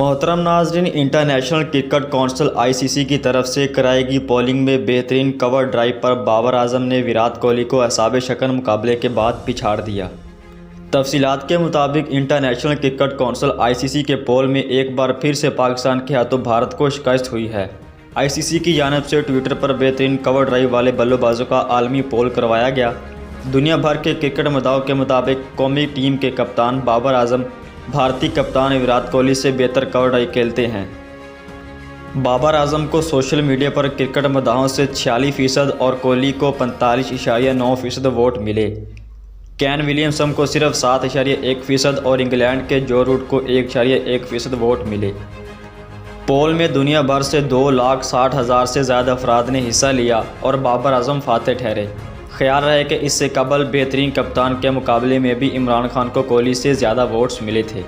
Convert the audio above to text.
मोहतरम नाजरीन, international cricket council ICC की तरफ से कराई गई पोलिंग में बेहतरीन कवर ड्राइव पर बाबर आजम ने विराट कोहली को असाबे शकन मुकाबले के बाद पिछाड़ दिया। तफसीलात के मुताबिक इंटरनेशनल क्रिकेट कौंसिल ICC के पोल में एक बार फिर से पाकिस्तान के हाथों भारत को शिकस्त हुई है। ICC की जानिब से ट्विटर पर बेहतरीन कवर ड्राइव वाले बल्लेबाजों का आलमी पोल करवाया गया। दुनिया भर के क्रिकेट मदाओं के मुताबिक कौमी टीम के कप्तान बाबर आजम भारतीय कप्तान विराट कोहली से बेहतर कवर ड्राइव खेलते हैं। बाबर आजम को सोशल मीडिया पर क्रिकेट मदाहों से 46% और कोहली को 45.9% वोट मिले। केन विलियमसन को सिर्फ 7.1% और इंग्लैंड के जो रूट को 1.1% वोट मिले। पोल में दुनिया भर से 2,60,000 से ज़्यादा अफराद ने हिस्सा लिया और बाबर आजम फातेह ठहरे। ख्याल रहे कि इससे कबल बेहतरीन कप्तान के मुकाबले में भी इमरान खान को कोहली से ज़्यादा वोट्स मिले थे।